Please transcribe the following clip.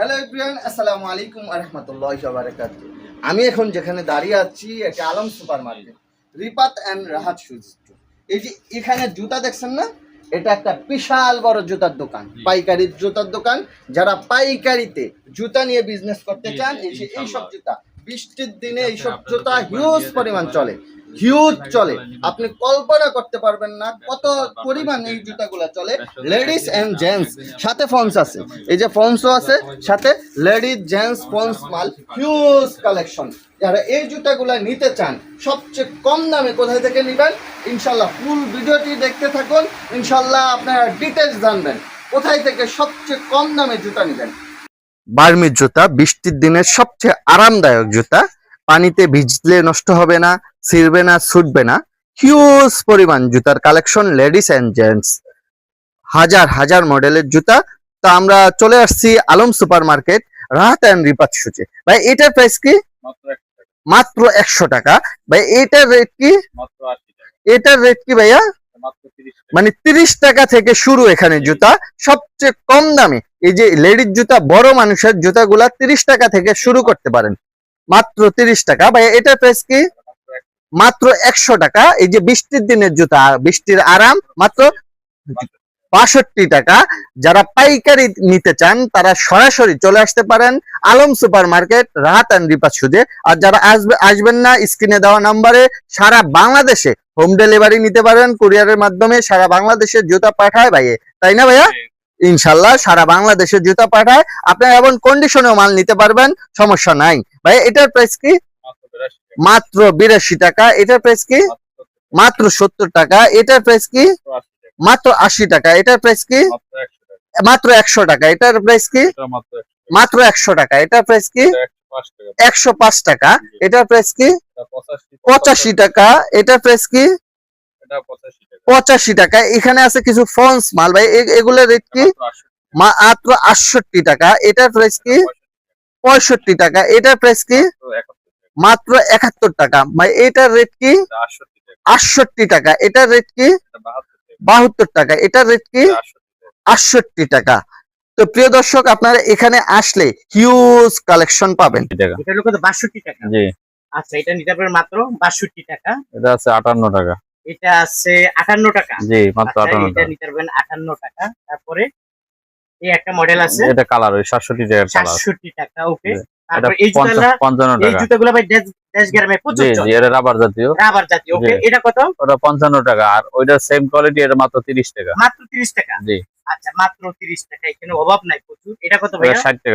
Hello everyone, আসসালামু আলাইকুম ওয়া রাহমাতুল্লাহি ওয়া বারাকাতুহু। আমি এখন যেখানে দাঁড়িয়ে আছি এটা Alam super market, Ripat and Rahat shoes. এই যে এখানে জুতা দেখছেন না, এটা একটা বিশাল বড় জুতার দোকান, পাইকারি জুতার দোকান। যারা পাইকারিতে জুতা নিয়ে বিজনেস করতে চান, এই সব জুতা বৃষ্টির দিনে এইসব জুতা হিউজ পরিমাণ চলে, হিউজ চলে। আপনি কল্পনা করতে পারবেন না কত পরিমাণ এই জুতাগুলো চলে। লেডিস এন্ড জেন্টস, সাথে ফন্স আছে, এই যে ফন্সও আছে সাথে, লেডিস জেন্টস ফন্স মাল, হিউজ কালেকশন। যারা এই জুতাগুলো নিতে চান সবচেয়ে কম দামে কোথায় থেকে নেবেন, ইনশাল্লাহ ফুল ভিডিওটি দেখতে থাকুন। ইনশাল্লাহ আপনারা ডিটেলস জানবেন কোথায় থেকে সবচেয়ে কম দামে জুতা নেবেন। বার্মির জুতা বৃষ্টির দিনের সবচেয়ে আরামদায়ক জুতা, পানিতে ভিজলে নষ্ট হবে না, ছিঁড়বে না, ছুটবে না। হিউজ পরিমাণ জুতার কালেকশন, লেডিস এন্ড জেন্টস, হাজার হাজার মডেলের জুতা। তো আমরা চলে আসছি Alam super market, Rahat and Ripat শুজে। ভাই এটার প্রাইস কি? মাত্র 100 টাকা। ভাই এটার রেট কি? এটার রেট কি ভাইয়া? মানে 30 টাকা থেকে শুরু এখানে জুতা, সবচেয়ে কম দামে। এই যে লেডিস জুতা, বড় মানুষের জুতাগুলা 30 টাকা থেকে শুরু করতে পারেন, মাত্র 30 টাকা। ভাই এটার প্রাইস কি? মাত্র 100 টাকা। এই যে বৃষ্টির দিনের জুতা, বৃষ্টির আরাম, মাত্র 62 টাকা। যারা পাইকারি নিতে চান তারা সরাসরি চলে আসতে পারেন Alam super market, Rahat and Ripat শুজে। আর যারা আসবেন না, স্ক্রিনে দেওয়া নাম্বারে সারা বাংলাদেশে হোম ডেলিভারি নিতে পারেন, কুরিয়ারের মাধ্যমে সারা বাংলাদেশে জুতা পাঠায় ভাইয়ে, তাই না ভাইয়া? ইনশাল্লাহ সারা বাংলাদেশে জুতা পাঠায়, আপনারা এমন কন্ডিশনেও মাল নিতে পারবেন, সমস্যা নাই। ভাই এটার প্রাইস কি? মাত্র 82 টাকা। এটার প্রাইস কি? মাত্র 70 টাকা। এটার প্রাইস কি? মাত্র 80 টাকা। এটার প্রাইস কি? মাত্র 100 টাকা। এটার প্রাইস কি? মাত্র 100 টাকা। এটার প্রাইস কি? 105 টাকা। এটার প্রাইস কি? 85 টাকা। এটার প্রাইস কি? 85 টাকা। এখানে আছে কিছু ফন্স মাল, ভাই এগুলোর রেট কি? মাত্র 68 টাকা। এটার প্রাইস কি? 65 টাকা। এটার প্রাইস কি? মাত্র 71 টাকা। ভাই এটার রেট কি? 68 টাকা। এটার রেট কি? 72 টাকা। এটার রেট কি? 68 টাকা। তো প্রিয় দর্শক, আপনারা এখানে আসলে হিউজ কালেকশন পাবেন। এটা হলো কত? 62 টাকা। জি। আচ্ছা, এটা নিতে পারবেন মাত্র 62 টাকা। এটা আছে 58 টাকা। এটা আছে 58 টাকা। জি, মাত্র আচ্ছা, 58 এটা টাকা। নিতে পারবেন 58 টাকা। তারপরে এই একটা মডেল আছে, এটা কালার ওই 67 টাকার কালার। 67 টাকা। ওকে। এটা তারপরে এই জুতাগুলো, 55 এই টাকা। জুতাগুলো ভাই দেশ গ্রামে প্রচুর জি জি, চলে, এটা রাবার জাতীয়। রাবার জাতীয়। ওকে, জি। এটা কত? ওটা 55 টাকা। আর ওইটা সেম কোয়ালিটি, এটা মাত্র 30 টাকা। মাত্র 30 টাকা। জি। আচ্ছা, মাত্র 30 টাকা। এখানে অভাব নাই, প্রচুর। এটা কত ওটা ভাইয়া? 60 টাকা।